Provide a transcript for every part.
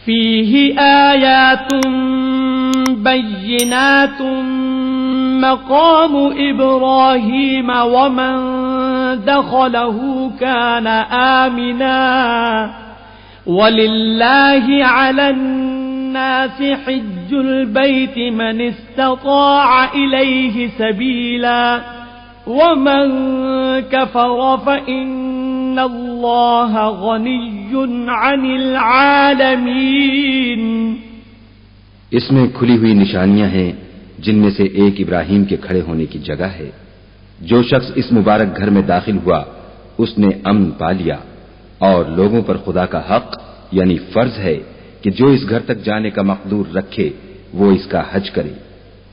فيه آيات بينات مقام إبراهيم ومن دخله كان آمنا ولله على الناس حج البيت من استطاع إليه سبيلا ومن كفر فإن الله غني عن العالمين۔ اس میں کھلی ہوئی نشانیاں ہیں جن میں سے ایک ابراہیم کے کھڑے ہونے کی جگہ ہے۔ جو شخص اس مبارک گھر میں داخل ہوا اس نے امن پا لیا، اور لوگوں پر خدا کا حق یعنی فرض ہے کہ جو اس گھر تک جانے کا مقدور رکھے وہ اس کا حج کرے،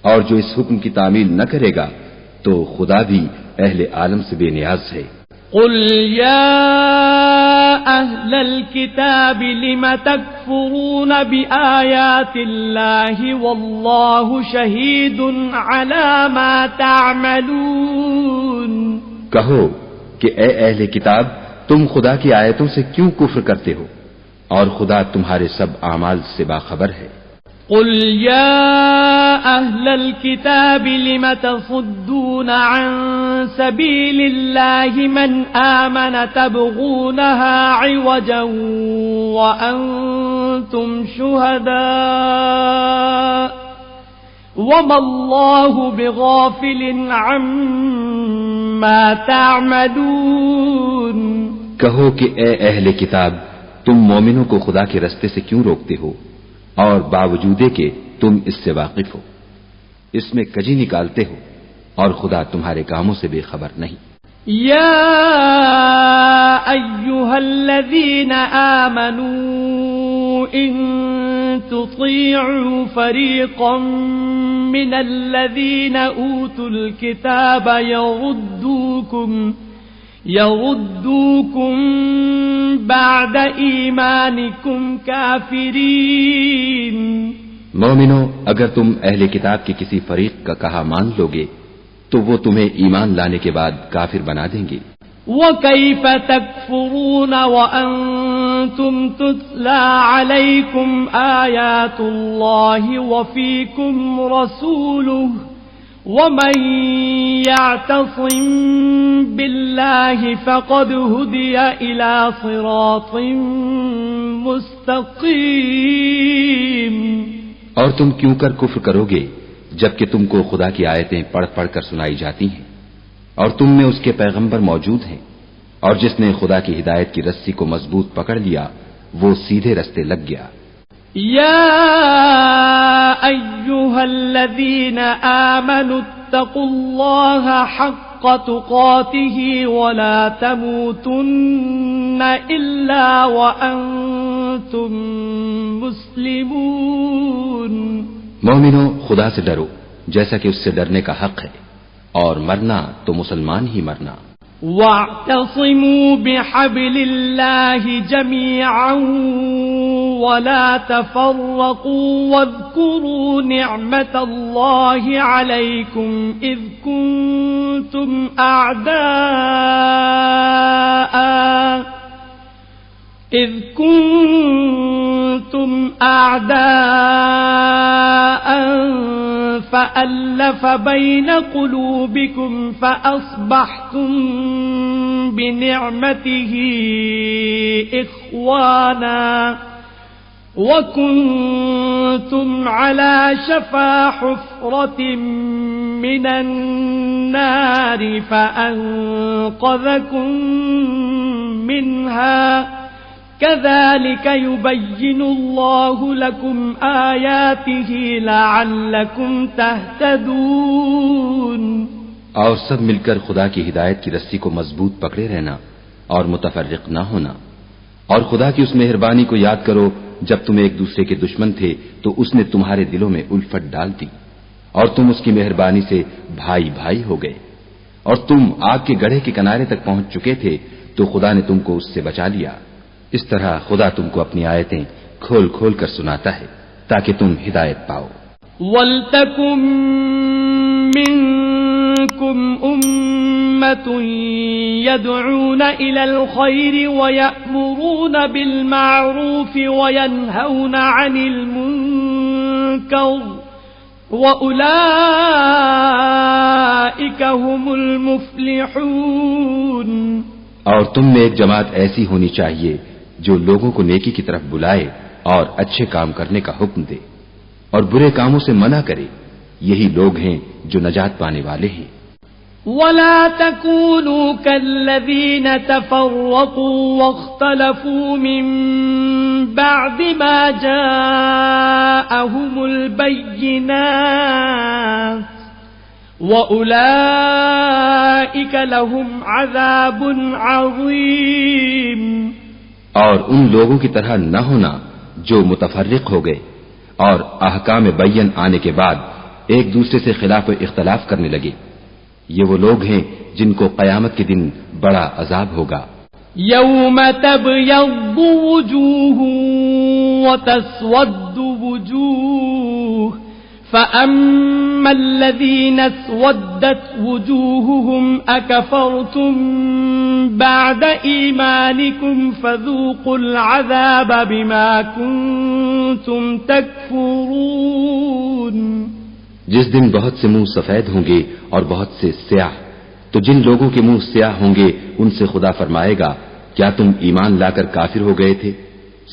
اور جو اس حکم کی تعمیل نہ کرے گا تو خدا بھی اہل عالم سے بے نیاز ہے۔ قل یا اہل الكتاب لم تکفرون بآیات اللہ واللہ شہید علی ما تعملون۔ کہو کہ اے اہل کتاب تم خدا کی آیتوں سے کیوں کفر کرتے ہو اور خدا تمہارے سب اعمال سے باخبر ہے۔ قل یا اہل الكتاب لم تصدون عن سبیل اللہ من آمن تبغونها عوجا وانتم شہداء وما اللہ بغافل عما تعملون۔ کہو کہ اے اہل کتاب تم مومنوں کو خدا کے رستے سے کیوں روکتے ہو اور باوجود کہ تم اس سے واقف ہو، اس میں کجی نکالتے ہو اور خدا تمہارے کاموں سے بے خبر نہیں۔ یا ایھا الذین آمنوا ان تطیعوا فریقا من الذین اوتوا الکتاب یردوکم بعد ایمانکم کافرین۔ مومنو اگر تم اہل کتاب کے کسی فریق کا کہا مان لوگے تو وہ تمہیں ایمان لانے کے بعد کافر بنا دیں گے۔ وَكَيْفَ تَكْفُرُونَ وَأَنْتُمْ تُتْلَى عَلَيْكُمْ آيَاتُ اللَّهِ وَفِيكُمْ رَسُولُهُ وَمَنْ يَعْتَصِمْ بِاللَّهِ فَقَدْ هُدِيَ إِلَى صِرَاطٍ مُسْتَقِيمٍ۔ اور تم کیوں کر کفر کرو گے جبکہ تم کو خدا کی آیتیں پڑھ پڑھ کر سنائی جاتی ہیں اور تم میں اس کے پیغمبر موجود ہیں، اور جس نے خدا کی ہدایت کی رسی کو مضبوط پکڑ لیا وہ سیدھے رستے لگ گیا۔ یا ایھا الذین آمنوا اتقوا اللہ حق تقاتہ ولا تموتن الا وانتم مسلمون۔ مومنو خدا سے ڈرو جیسا کہ اس سے ڈرنے کا حق ہے، اور مرنا تو مسلمان ہی مرنا۔ وَاعْتَصِمُوا بِحَبْلِ اللَّهِ جَمِيعًا وَلَا تَفَرَّقُوا وَاذْكُرُوا نِعْمَةَ اللَّهِ عَلَيْكُمْ إِذْ كُنتُمْ أعداء فألف بين قلوبكم فأصبحتم بنعمته إخوانا وكنتم على شفا حفرة من النار فأنقذكم منها كذلك يبين الله لكم آياته لعلكم تهتدون۔ اور سب مل کر خدا کی ہدایت کی رسی کو مضبوط پکڑے رہنا اور متفرق نہ ہونا، اور خدا کی اس مہربانی کو یاد کرو جب تم ایک دوسرے کے دشمن تھے تو اس نے تمہارے دلوں میں الفت ڈال دی اور تم اس کی مہربانی سے بھائی بھائی ہو گئے، اور تم آگ کے گڑھے کے کنارے تک پہنچ چکے تھے تو خدا نے تم کو اس سے بچا لیا۔ اس طرح خدا تم کو اپنی آیتیں کھول کھول کر سناتا ہے تاکہ تم ہدایت پاؤ۔ وَلْتَكُن منكم أمة يدعون إلى الخير ويأمرون بالمعروف وينهون عن المنكر وأولئك هم المفلحون۔ اور تم میں ایک جماعت ایسی ہونی چاہیے جو لوگوں کو نیکی کی طرف بلائے اور اچھے کام کرنے کا حکم دے اور برے کاموں سے منع کرے، یہی لوگ ہیں جو نجات پانے والے ہیں۔ ولا تكونوا كالذين تفرقوا واختلفوا من بعد ما جاءهم البينات وأولئك لهم عذاب عظيم۔ اور ان لوگوں کی طرح نہ ہونا جو متفرق ہو گئے اور احکام بین آنے کے بعد ایک دوسرے سے خلاف و اختلاف کرنے لگے، یہ وہ لوگ ہیں جن کو قیامت کے دن بڑا عذاب ہوگا۔ یوم تبیض وجوہ وتسود وجوہ فأما الذين اسودت وجوههم أكفرتم بعد إيمانكم فذوقوا العذاب بما كنتم تكفرون۔ جس دن بہت سے منہ سفید ہوں گے اور بہت سے سیاہ، تو جن لوگوں کے منہ سیاہ ہوں گے ان سے خدا فرمائے گا کیا تم ایمان لا کر کافر ہو گئے تھے؟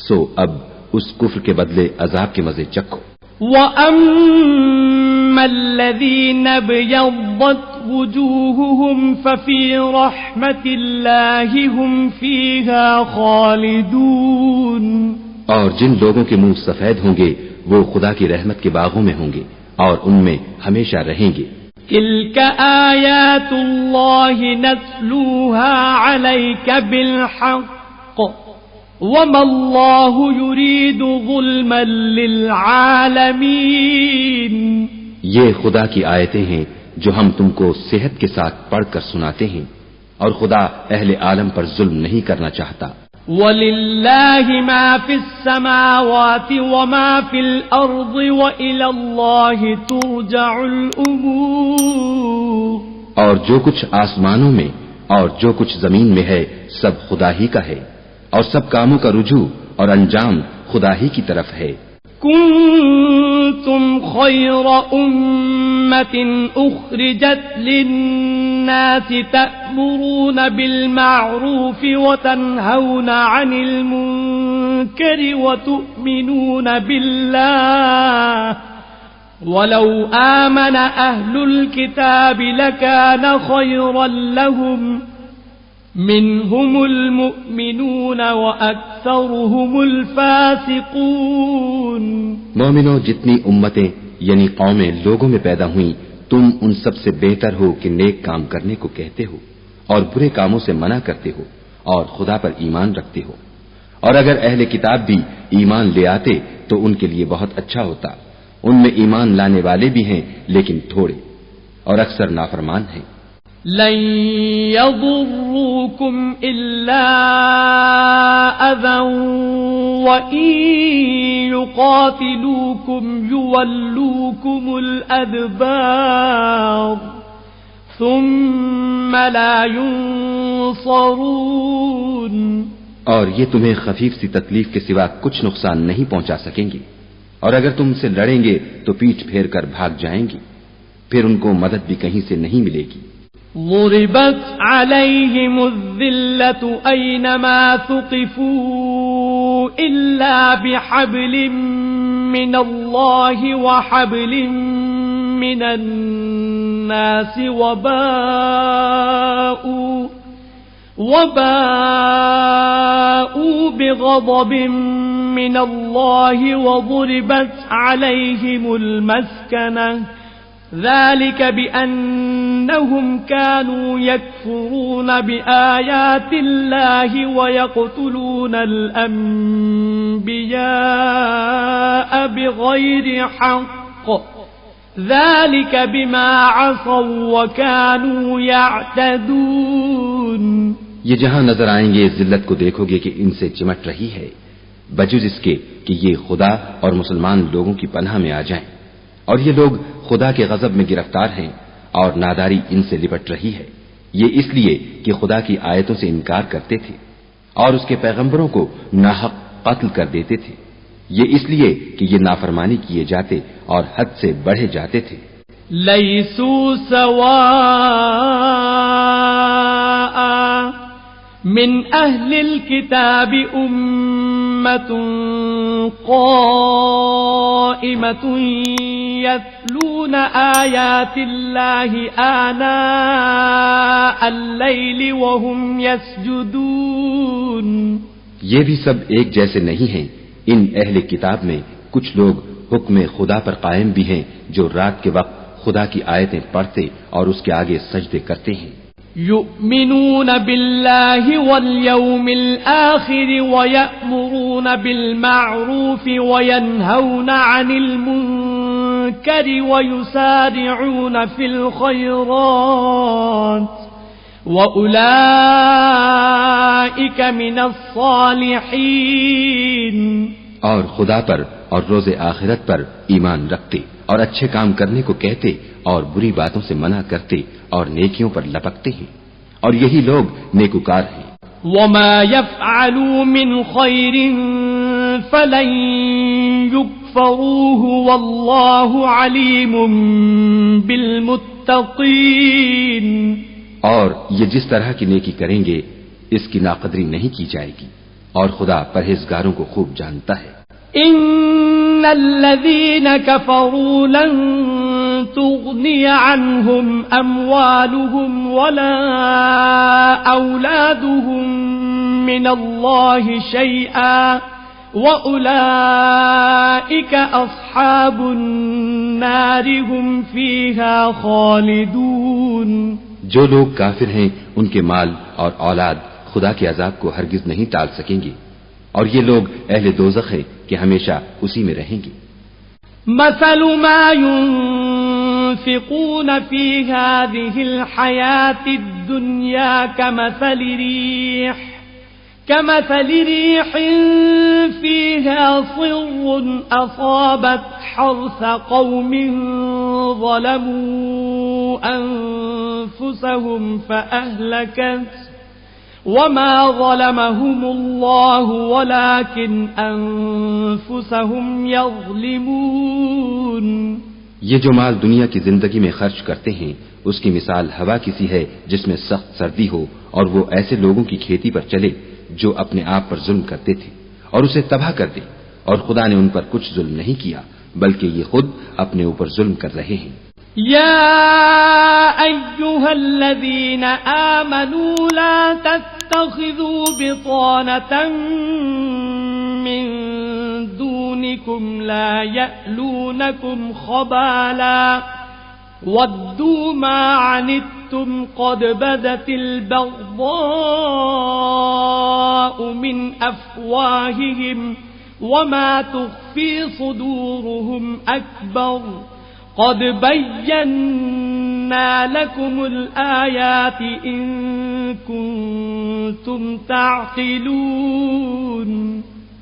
سو اب اس کفر کے بدلے عذاب کے مزے چکھو۔ وَأَمَّا الَّذِينَ ابْيَضَّتْ وُجُوهُهُمْ فَفِي رَحْمَةِ اللَّهِ هُمْ فِيهَا خَالِدُونَ۔ اور جن لوگوں کے منہ سفید ہوں گے وہ خدا کی رحمت کے باغوں میں ہوں گے اور ان میں ہمیشہ رہیں گے۔ تِلْكَ آيَاتُ اللَّهِ نَتْلُوهَا عَلَيْكَ بِالْحَقِّ وَمَا اللَّهُ يُرِيدُ ظُلْمًا لِلْعَالَمِينَ۔ یہ خدا کی آیتیں ہیں جو ہم تم کو صحت کے ساتھ پڑھ کر سناتے ہیں، اور خدا اہل عالم پر ظلم نہیں کرنا چاہتا۔ وَلِلَّهِ مَا فِي السَّمَاوَاتِ وَمَا فِي الْأَرْضِ وَإِلَى اللَّهِ تُرْجَعُ الْأُمُورُ۔ اور جو کچھ آسمانوں میں اور جو کچھ زمین میں ہے سب خدا ہی کا ہے، اور سب کاموں کا رجوع اور انجام خدا ہی کی طرف ہے۔ كنتم خير أمة أخرجت للناس تأمرون بالمعروف وتنهون عن المنكر وتؤمنون بالله ولو آمن أهل الكتاب لكان خيرا لهم منهم المؤمنون وأكثرهم الفاسقون۔ مومنوں، جتنی امتیں یعنی قومیں لوگوں میں پیدا ہوئیں، تم ان سب سے بہتر ہو کہ نیک کام کرنے کو کہتے ہو اور برے کاموں سے منع کرتے ہو اور خدا پر ایمان رکھتے ہو، اور اگر اہل کتاب بھی ایمان لے آتے تو ان کے لیے بہت اچھا ہوتا۔ ان میں ایمان لانے والے بھی ہیں لیکن تھوڑے، اور اکثر نافرمان ہیں۔ لن يضروكم إلا أذى وإن يقاتلوكم يولوكم الأدبار ثم لا ينصرون۔ اور یہ تمہیں خفیف سی تکلیف کے سوا کچھ نقصان نہیں پہنچا سکیں گے، اور اگر تم سے لڑیں گے تو پیٹھ پھیر کر بھاگ جائیں گی، پھر ان کو مدد بھی کہیں سے نہیں ملے گی۔ ضربت عليهم الذلة أينما ثقفوا إلا بحبل من الله وحبل من الناس وباءوا بغضب من الله وضربت عليهم المسكنة ذلك بأنهم كانوا يكفرون بآيات الله ويقتلون الأنبياء بغير حق ذلك بما عصوا وكانوا يعتدون۔ یہ جہاں نظر آئیں گے ذلت کو دیکھو گے کہ ان سے چمٹ رہی ہے، بجز اس کے کہ یہ خدا اور مسلمان لوگوں کی پناہ میں آ جائیں، اور یہ لوگ خدا کے غضب میں گرفتار ہیں اور ناداری ان سے لپٹ رہی ہے، یہ اس لیے کہ خدا کی آیتوں سے انکار کرتے تھے اور اس کے پیغمبروں کو ناحق قتل کر دیتے تھے، یہ اس لیے کہ یہ نافرمانی کیے جاتے اور حد سے بڑھے جاتے تھے۔ لیسوا سواء من اہل الكتاب امة قائمة يتلون آیات اللہ آناء اللیل وهم يسجدون۔ یہ بھی سب ایک جیسے نہیں ہیں، ان اہل کتاب میں کچھ لوگ حکم خدا پر قائم بھی ہیں جو رات کے وقت خدا کی آیتیں پڑھتے اور اس کے آگے سجدے کرتے ہیں۔ یؤمنون باللہ والیوم الآخر ویأمرون بالمعروف وینہون عن المنکر ویسارعون فی الخیرات وَأُولَئِكَ مِنَ الصَّالِحِينَ۔ اور خدا پر اور روز آخرت پر ایمان رکھتے اور اچھے کام کرنے کو کہتے اور بری باتوں سے منع کرتے اور نیکیوں پر لپکتے ہیں، اور یہی لوگ نیکوکار ہیں۔ وَمَا يَفْعَلُوا مِنْ خَيْرٍ فَلَنْ يُكْفَرُوهُ وَاللَّهُ عَلِيمٌ بِالْمُتَّقِينَ۔ اور یہ جس طرح کی نیکی کریں گے اس کی ناقدری نہیں کی جائے گی، اور خدا پرہیزگاروں کو خوب جانتا ہے۔ ان الذين كفروا لن تغني عنهم اموالهم ولا اولادهم من الله شيئا واولئك اصحاب النار هم فيها خالدون۔ جو لوگ کافر ہیں ان کے مال اور اولاد خدا کے عذاب کو ہرگز نہیں ٹال سکیں گے، اور یہ لوگ اہل دوزخ ہیں کہ ہمیشہ اسی میں رہیں گے۔ مثل ما ينفقون في هذه الحياة الدنيا كمثل ريح فيها صر أصابت حرث قوم ظلموا أنفسهم فأهلكت وما ظلمهم الله ولكن أنفسهم يظلمون۔ یہ جو مال دنیا کی زندگی میں خرچ کرتے ہیں اس کی مثال ہوا کی سی ہے جس میں سخت سردی ہو اور وہ ایسے لوگوں کی کھیتی پر چلے جو اپنے آپ پر ظلم کرتے تھے اور اسے تباہ کر دے، اور خدا نے ان پر کچھ ظلم نہیں کیا بلکہ یہ خود اپنے اوپر ظلم کر رہے ہیں۔ یا ایھا الذین آمنوا لا تتخذوا بطانة من دونکم لا یألونکم خبالا ودوا ما عنتم قد بدت البغضاء من افواههم وما تخفي صدورهم اکبر قد بينا لكم الآيات إن كنتم تعقلون۔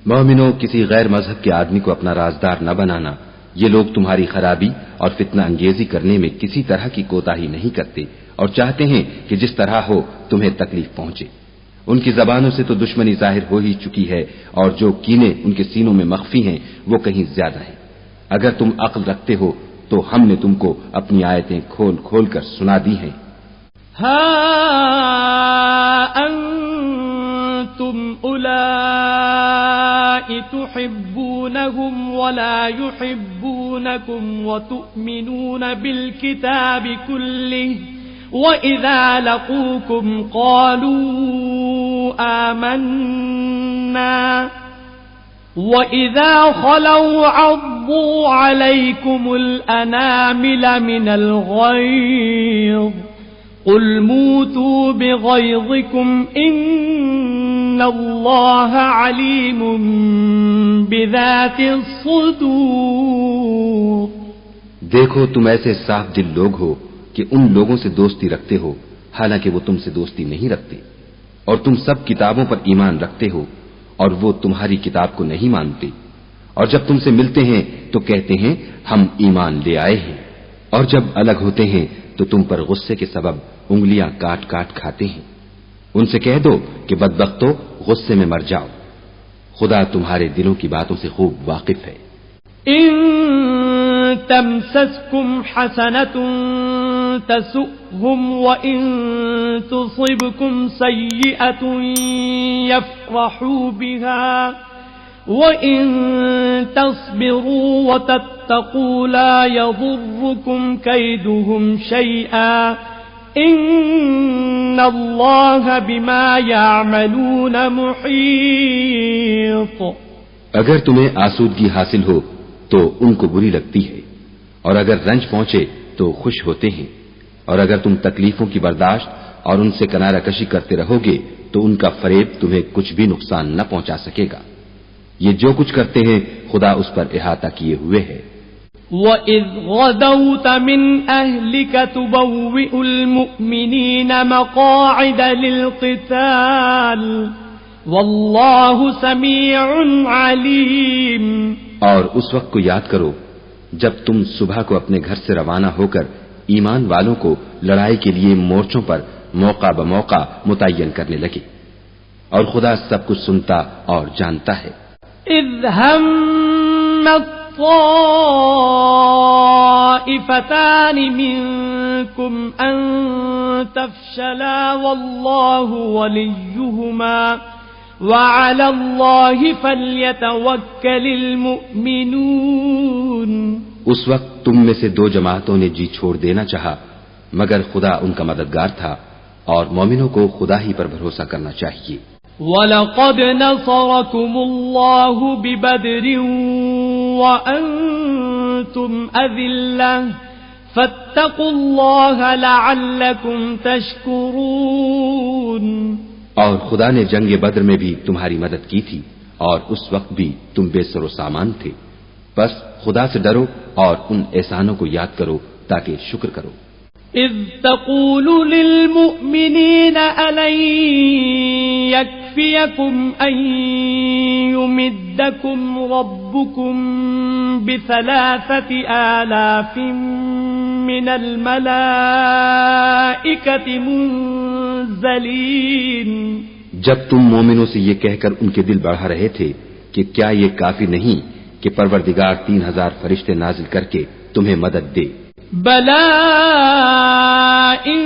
مومنو، کسی غیر مذہب کے آدمی کو اپنا رازدار نہ بنانا، یہ لوگ تمہاری خرابی اور فتنہ انگیزی کرنے میں کسی طرح کی کوتاہی نہیں کرتے اور چاہتے ہیں کہ جس طرح ہو تمہیں تکلیف پہنچے۔ ان کی زبانوں سے تو دشمنی ظاہر ہو ہی چکی ہے، اور جو کینے ان کے سینوں میں مخفی ہیں وہ کہیں زیادہ ہیں۔ اگر تم عقل رکھتے ہو تو ہم نے تم کو اپنی آیتیں کھول کھول کر سنا دی ہیں۔ ہا انتم اولائی تحبونہم ولا یحبونکم وتؤمنون بالکتاب کلہ وَإِذَا لَقُوكُمْ قَالُوا آمَنَّا وَإِذَا خَلَوْا عَضُّوا عَلَيْكُمُ الْأَنَامِلَ مِنَ الْغَيْظِ قُلْ مُوتُوا بِغَيْظِكُمْ إِنَّ اللَّهَ عَلِيمٌ بِذَاتِ الصُّدُورِ۔ دیکھو تم ایسے صاف دل لوگ ہو کہ ان لوگوں سے دوستی رکھتے ہو حالانکہ وہ تم سے دوستی نہیں رکھتے، اور تم سب کتابوں پر ایمان رکھتے ہو اور وہ تمہاری کتاب کو نہیں مانتے، اور جب تم سے ملتے ہیں تو کہتے ہیں ہم ایمان لے آئے ہیں، اور جب الگ ہوتے ہیں تو تم پر غصے کے سبب انگلیاں کاٹ کاٹ کھاتے ہیں. ان سے کہہ دو کہ بدبختو غصے میں مر جاؤ. خدا تمہارے دلوں کی باتوں سے خوب واقف ہے. ان تمسسکم حسنۃ تسؤہم وان تصبکم سیئۃ یفرحوا بها وَإِن تَصْبِرُوا وَتَتَّقُوا لَا يَضُرُّكُمْ كَيْدُهُمْ شَيْئًا إِنَّ اللَّهَ بِمَا يَعْمَلُونَ مُحِيطٌ. اگر تمہیں آسودگی حاصل ہو تو ان کو بری لگتی ہے، اور اگر رنج پہنچے تو خوش ہوتے ہیں، اور اگر تم تکلیفوں کی برداشت اور ان سے کنارہ کشی کرتے رہو گے تو ان کا فریب تمہیں کچھ بھی نقصان نہ پہنچا سکے گا. یہ جو کچھ کرتے ہیں خدا اس پر احاطہ کیے ہوئے ہے. وَإِذْ غَدَوْتَ مِنْ أَهْلِكَ تُبَوِّئُ الْمُؤْمِنِينَ مَقَاعِدَ لِلْقِتَالِ وَاللَّهُ سَمِيعٌ عَلِيمٌ. اور اس وقت کو یاد کرو جب تم صبح کو اپنے گھر سے روانہ ہو کر ایمان والوں کو لڑائی کے لیے مورچوں پر موقع بموقع متعین کرنے لگے، اور خدا سب کچھ سنتا اور جانتا ہے. اذ همت طائفتان منكم ان تفشلا والله وليهما وعلى الله فليتوكل المؤمنون. اس وقت تم میں سے دو جماعتوں نے جی چھوڑ دینا چاہا، مگر خدا ان کا مددگار تھا، اور مومنوں کو خدا ہی پر بھروسہ کرنا چاہیے. وَلَقَدْ نَصَرَكُمُ اللَّهُ بِبَدْرٍ وَأَنْتُمْ أَذِلَّةٌ فَاتَّقُوا اللَّهَ لَعَلَّكُمْ تَشْكُرُونَ. اور خدا نے جنگ بدر میں بھی تمہاری مدد کی تھی، اور اس وقت بھی تم بے سر و سامان تھے. بس خدا سے ڈرو اور ان احسانوں کو یاد کرو تاکہ شکر کرو. اذ تقول للمؤمنين ألن يكفيكم أن يمدكم ربكم ب3,000 من الملائكة منزلين. جب تم مومنوں سے یہ کہہ کر ان کے دل بڑھا رہے تھے کہ کیا یہ کافی نہیں کہ پروردگار 3,000 فرشتے نازل کر کے تمہیں مدد دے. بلا ان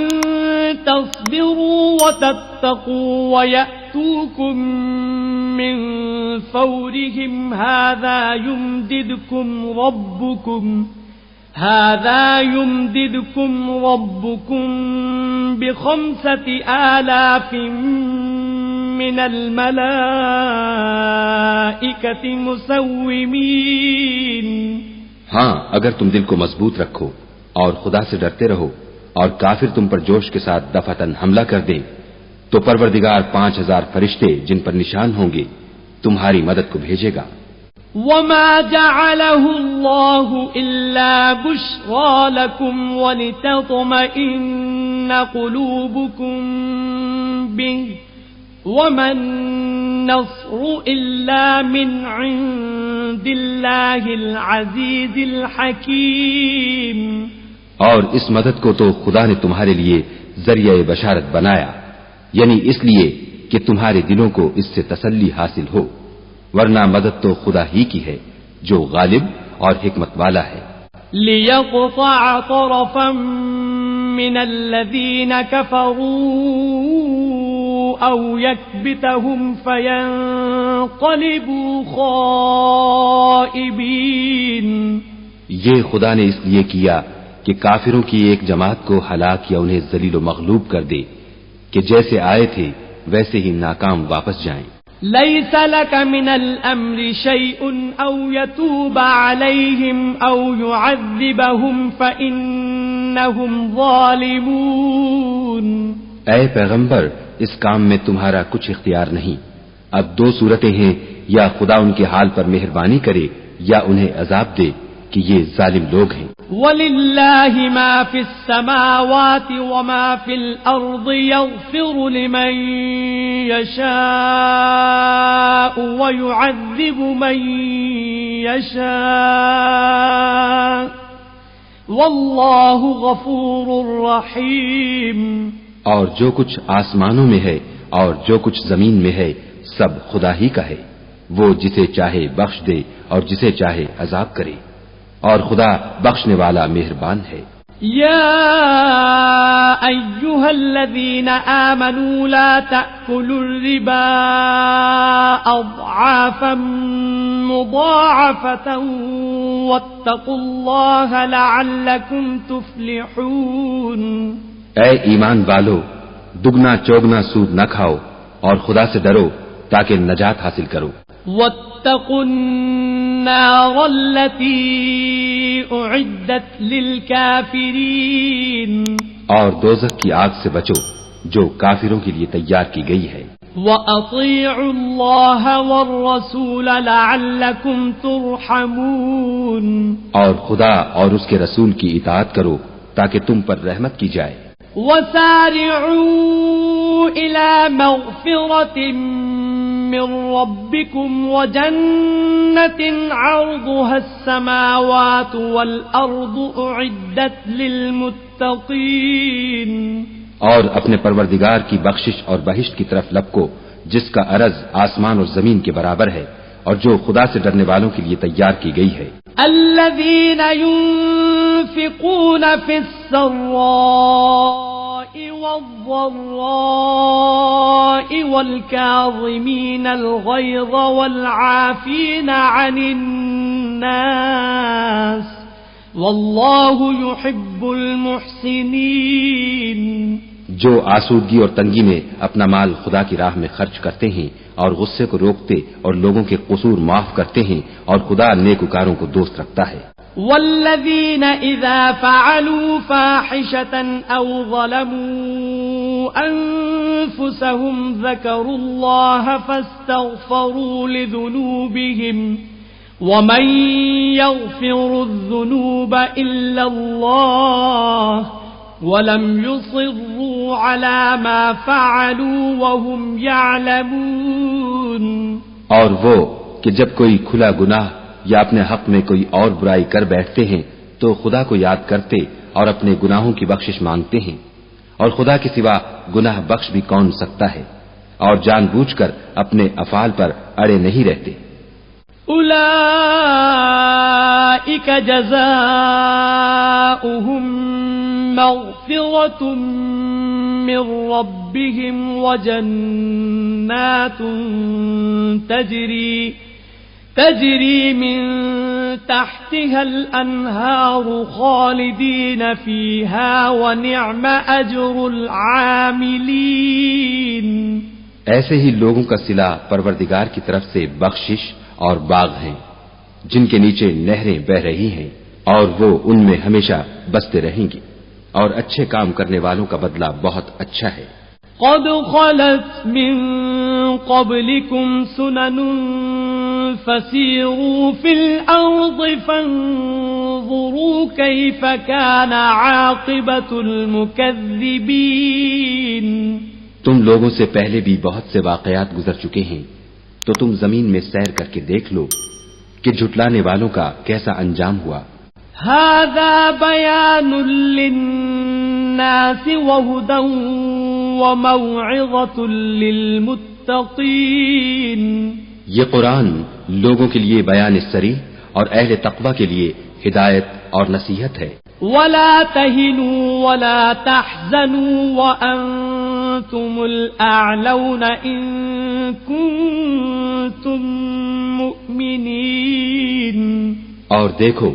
تصبروا وتتقوا ويأتوكم من فورهم هذا يمددكم ربكم ب5,000 من الملائكة مسومين. ہاں اگر تم دل کو مضبوط رکھو اور خدا سے ڈرتے رہو اور کافر تم پر جوش کے ساتھ دفعتاً حملہ کر دیں تو پروردگار 5,000 فرشتے جن پر نشان ہوں گے تمہاری مدد کو بھیجے گا. وما جعله الله إلا بشرى لكم ولتطمئن قلوبكم به وما النصر إلا من عند الله العزيز الحكيم. اور اس مدد کو تو خدا نے تمہارے لیے ذریعہ بشارت بنایا، یعنی اس لیے کہ تمہارے دلوں کو اس سے تسلی حاصل ہو، ورنہ مدد تو خدا ہی کی ہے جو غالب اور حکمت والا ہے. لِيَقْطَعَ طَرَفًا مِّنَ الَّذِينَ كَفَرُوا أَوْ يَكْبِتَهُمْ فَيَنقَلِبُوا خَائِبِينَ. یہ خدا نے اس لیے کیا کہ کافروں کی ایک جماعت کو ہلاک یا انہیں ذلیل و مغلوب کر دے کہ جیسے آئے تھے ویسے ہی ناکام واپس جائیں. لَيْسَ لَكَ مِنَ الْأَمْرِ شَيْءٌ أَوْ يَتُوبَ عَلَيْهِمْ أَوْ يُعَذِّبَهُمْ فَإِنَّهُمْ ظَالِمُونَ. اے پیغمبر اس کام میں تمہارا کچھ اختیار نہیں. اب دو صورتیں ہیں، یا خدا ان کے حال پر مہربانی کرے یا انہیں عذاب دے کہ یہ ظالم لوگ ہیں. وَلِلَّهِ مَا فِي السَّمَاوَاتِ وَمَا فِي الْأَرْضِ يَغْفِرُ لِمَن يَشَاءُ وَيُعَذِّبُ مَن يَشَاءُ واللہ غفور رحیم. اور جو کچھ آسمانوں میں ہے اور جو کچھ زمین میں ہے سب خدا ہی کا ہے. وہ جسے چاہے بخش دے اور جسے چاہے عذاب کرے، اور خدا بخشنے والا مہربان ہے. يا أيها الذين آمنوا لا تأكلوا الربا أضعافا مضاعفة واتقوا الله لعلكم تفلحون. اے ایمان والو، دگنا چوگنا سود نہ کھاؤ اور خدا سے ڈرو تاکہ نجات حاصل کرو. واتقوا النار التي أعدت للكافرين. اور دوزخ کی آگ سے بچو جو کافروں کے لیے تیار کی گئی ہے. وَأَطِيعُوا اللَّهَ وَالرَّسُولَ لَعَلَّكُمْ تُرْحَمُونَ. اور خدا اور اس کے رسول کی اطاعت کرو تاکہ تم پر رحمت کی جائے. وَسَارِعُوا إِلَى مَغْفِرَةٍ من ربكم وجنة عرضها السماوات والأرض أعدت للمتقين. اور اپنے پروردگار کی بخشش اور بہشت کی طرف لپکو جس کا عرض آسمان اور زمین کے برابر ہے اور جو خدا سے ڈرنے والوں کے لیے تیار کی گئی ہے. الذين ينفقون في السراء والضراء والكاظمين الغيظ والعافين عن الناس والله يحب المحسنين. جو آسودگی اور تنگی میں اپنا مال خدا کی راہ میں خرچ کرتے ہیں اور غصے کو روکتے اور لوگوں کے قصور معاف کرتے ہیں، اور خدا نیکوکاروں کو دوست رکھتا ہے. والذين إذا فعلوا فاحشة أو ظلموا أنفسهم ذكروا الله فاستغفروا لذنوبهم ومن يغفر الذنوب إلا الله ولم يصروا على ما فعلوا وهم يعلمون. اور وہ کہ جب کوئی کھلا گناہ یا اپنے حق میں کوئی اور برائی کر بیٹھتے ہیں تو خدا کو یاد کرتے اور اپنے گناہوں کی بخشش مانگتے ہیں، اور خدا کے سوا گناہ بخش بھی کون سکتا ہے، اور جان بوجھ کر اپنے افعال پر اڑے نہیں رہتے. اولئک جزاؤہم مغفرة من ربهم وجنات تجري من تحتها الأنهار خالدين فيها ونعم أجر العاملين. ایسے ہی لوگوں کا صلہ پروردگار کی طرف سے بخشش اور باغ ہیں جن کے نیچے نہریں بہ رہی ہیں، اور وہ ان میں ہمیشہ بستے رہیں گی، اور اچھے کام کرنے والوں کا بدلہ بہت اچھا ہے. قد خلت من قبلكم سنن فسيروا في الأرض فانظروا كيف كان عاقبة المكذبين. تم لوگوں سے پہلے بھی بہت سے واقعات گزر چکے ہیں، تو تم زمین میں سیر کر کے دیکھ لو کہ جھٹلانے والوں کا کیسا انجام ہوا. هذا بيان للناس وهدى وموعظة للمتقين. یہ قرآن لوگوں کے لیے بیان صریح اور اہل تقوی کے لیے ہدایت اور نصیحت ہے. ولا تهنوا ولا تحزنوا وأنتم الأعلون إن كنتم مؤمنين. اور دیکھو،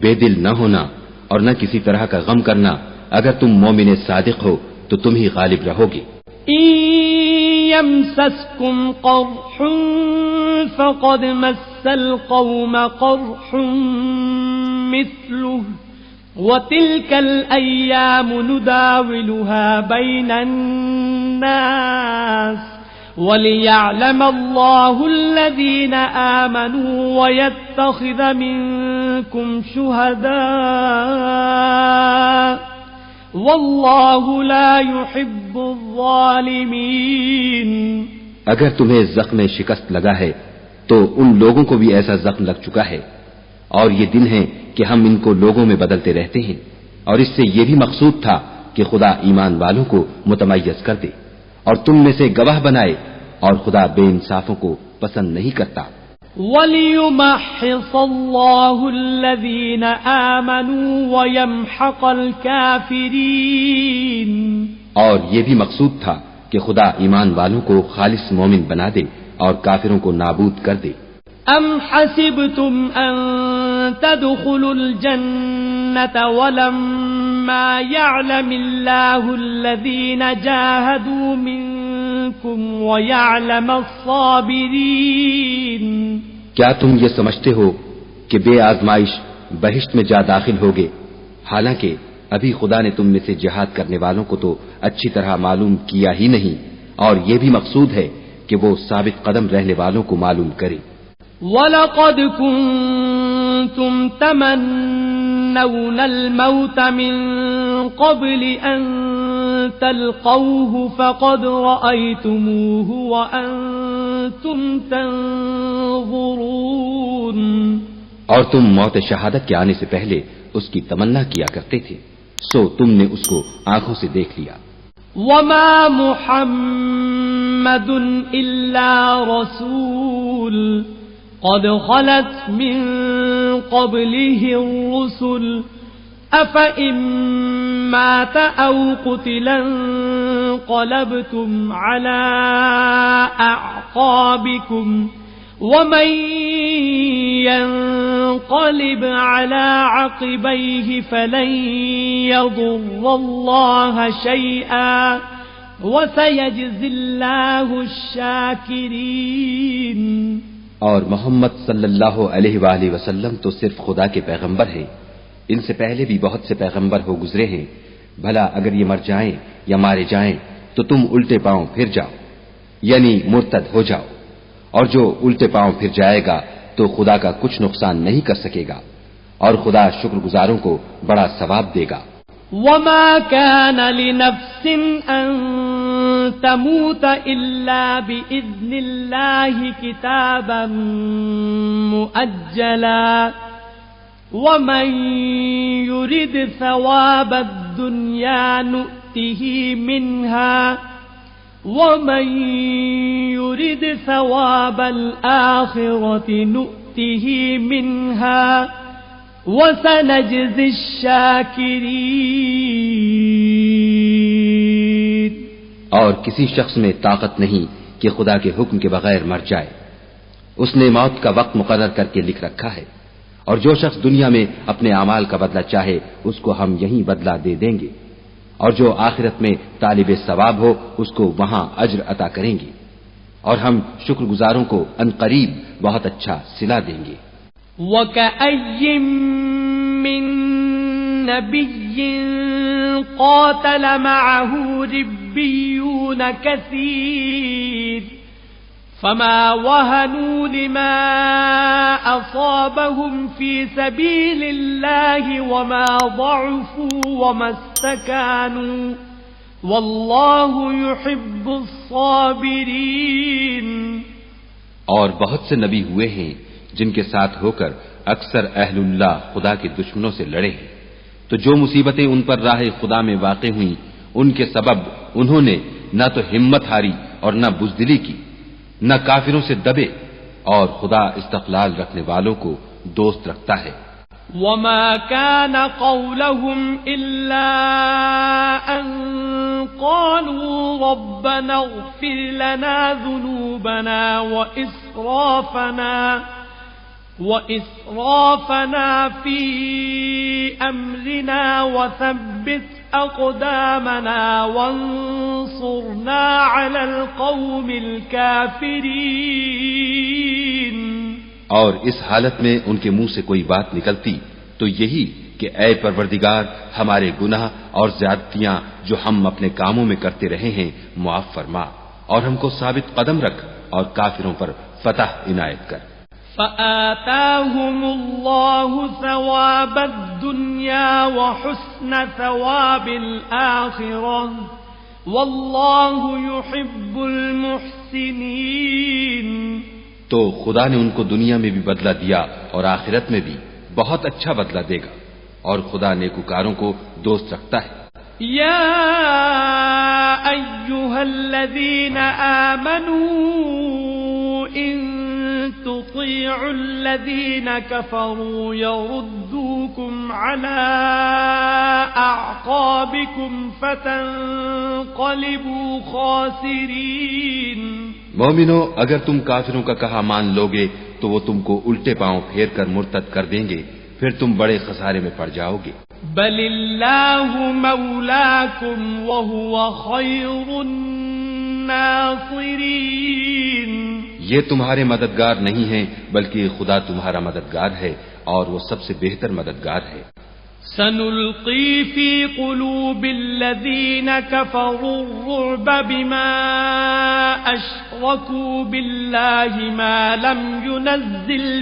بے دل نہ ہونا اور نہ کسی طرح کا غم کرنا، اگر تم مومن صادق ہو تو تم ہی غالب رہو گے. إن يمسسكم قرح فقد مس القوم قرح مثله وتلك الأيام نداولها بين الناس وليعلم الله الذين آمنوا ويتخذ منكم شهداء والله لا يحب الظالمين. اگر تمہیں زخم شکست لگا ہے تو ان لوگوں کو بھی ایسا زخم لگ چکا ہے، اور یہ دن ہیں کہ ہم ان کو لوگوں میں بدلتے رہتے ہیں، اور اس سے یہ بھی مقصود تھا کہ خدا ایمان والوں کو متمیز کر دے اور تم میں سے گواہ بنائے، اور خدا بے انصافوں کو پسند نہیں کرتا۔ وَلِيُمَحِّصَ اللَّهُ الَّذِينَ آمَنُوا وَيَمْحَقَ الْكَافِرِينَ، اور یہ بھی مقصود تھا کہ خدا ایمان والوں کو خالص مومن بنا دے اور کافروں کو نابود کر دے۔ أَمْ حَسِبْتُمْ أَن تَدْخُلُوا الْجَنَّةَ وَلَمَّا يَعْلَمِ اللَّهُ الَّذِينَ جَاهَدُوا مِنكُمْ وَيَعْلَمَ الصَّابِرِينَ، کیا تم یہ سمجھتے ہو کہ بے آزمائش بہشت میں جا داخل ہوگے، حالانکہ ابھی خدا نے تم میں سے جہاد کرنے والوں کو تو اچھی طرح معلوم کیا ہی نہیں، اور یہ بھی مقصود ہے کہ وہ ثابت قدم رہنے والوں کو معلوم کرے۔ وَلَقَدْ كُنْتُمْ تَمَنَّوْنَ الْمَوْتَ مِنْ قَبْلِ أَنْ تَلْقَوْهُ فَقَدْ رَأَيْتُمُوهُ وَأَنْتُمْ تَنْظُرُونَ، اور تم موت شہادت کے آنے سے پہلے اس کی تمنا کیا کرتے تھے، سو تم نے اس کو آنکھوں سے دیکھ لیا۔ وَمَا مُحَمَّدٌ إِلَّا رَسُولٌ قَدْ خَلَتْ مِن قَبْلِهِ الرُّسُلُ أَفَإِن مَّاتَ أَوْ قُتِلَ انقَلَبْتُمْ عَلَى أَعْقَابِكُمْ وَمَن يَنقَلِبْ عَلَى عَقِبَيْهِ فَلَن يَضُرَّ اللَّهَ شَيْئًا وَسَيَجْزِي اللَّهُ الشَّاكِرِينَ۔ اور محمد صلی اللہ علیہ وآلہ وسلم تو صرف خدا کے پیغمبر ہیں، ان سے پہلے بھی بہت سے پیغمبر ہو گزرے ہیں، بھلا اگر یہ مر جائیں یا مارے جائیں تو تم الٹے پاؤں پھر جاؤ، یعنی مرتد ہو جاؤ، اور جو الٹے پاؤں پھر جائے گا تو خدا کا کچھ نقصان نہیں کر سکے گا، اور خدا شکر گزاروں کو بڑا ثواب دے گا۔ وَمَا كَانَ لِنَفْسٍ أَن تَمُوتَ إِلَّا بِإِذْنِ اللَّهِ كِتَابًا مُؤَجَّلًا وَمَن يُرِدْ ثَوَابَ الدُّنْيَا نُؤْتِهِ مِنْهَا وَمَن يُرِدْ ثَوَابَ الْآخِرَةِ نُؤْتِهِ مِنْهَا وَسَنَجْزِي الشَّاكِرِينَ۔ اور کسی شخص میں طاقت نہیں کہ خدا کے حکم کے بغیر مر جائے، اس نے موت کا وقت مقرر کر کے لکھ رکھا ہے، اور جو شخص دنیا میں اپنے اعمال کا بدلہ چاہے اس کو ہم یہیں بدلہ دے دیں گے، اور جو آخرت میں طالب ثواب ہو اس کو وہاں اجر عطا کریں گے، اور ہم شکر گزاروں کو عنقریب بہت اچھا صلہ دیں گے۔ وَكَأَيٍّ مِّن نَّبِيٍّ قَاتَلَ مَعَهُ رِبِّيُّونَ كَثِيرٌ فَمَا وَهَنُوا لِمَا أَصَابَهُمْ فِي سَبِيلِ اللَّهِ وَمَا ضَعُفُوا وَمَا اسْتَكَانُوا وَاللَّهُ يُحِبُّ الصَّابِرِينَ۔ اور بہت سے نبی ہوئے ہیں جن کے ساتھ ہو کر اکثر اہل اللہ خدا کے دشمنوں سے لڑے ہیں، تو جو مصیبتیں ان پر راہ خدا میں واقع ہوئیں ان کے سبب انہوں نے نہ تو ہمت ہاری اور نہ بزدلی کی، نہ کافروں سے دبے، اور خدا استقلال رکھنے والوں کو دوست رکھتا ہے۔ وَمَا كَانَ قَوْلَهُمْ إِلَّا أَن قَالُوا رَبَّنَا اغْفِرْ لَنَا ذُنُوبَنَا وَإِسْرَافَنَا فِي أَمْرِنَا وَثَبِّتْ أَقْدَامَنَا وَانصُرْنَا عَلَى الْقَوْمِ الْكَافِرِينَ۔ اور اس حالت میں ان کے منہ سے کوئی بات نکلتی تو یہی کہ اے پروردگار ہمارے گناہ اور زیادتیاں جو ہم اپنے کاموں میں کرتے رہے ہیں معاف فرما، اور ہم کو ثابت قدم رکھ اور کافروں پر فتح عنایت کر۔ فآتاهم الله ثواب الدنيا وحسن ثواب الآخرة والله يحب المحسنين۔ تو خدا نے ان کو دنیا میں بھی بدلہ دیا اور آخرت میں بھی، بہت اچھا بدلہ دے گا، اور خدا نیکوکاروں کو دوست رکھتا ہے۔ یا ایھا الذین آمنوا ان تطیعوا الذین کفروا یردوکم علی اعقابکم فتنقلبوا خاسرین۔ مومنو، اگر تم کافروں کا کہا مان لوگے تو وہ تم کو الٹے پاؤں پھیر کر مرتد کر دیں گے، پھر تم بڑے خسارے میں پڑ جاؤ گے۔ بل اللہ مولاکم وہو خیر الناصرین۔ یہ تمہارے مددگار نہیں ہیں، بلکہ خدا تمہارا مددگار ہے اور وہ سب سے بہتر مددگار ہے۔ سنلقی فی قلوب الذین کفروا الرعب بما اشرکوا باللہ ما لم ينزل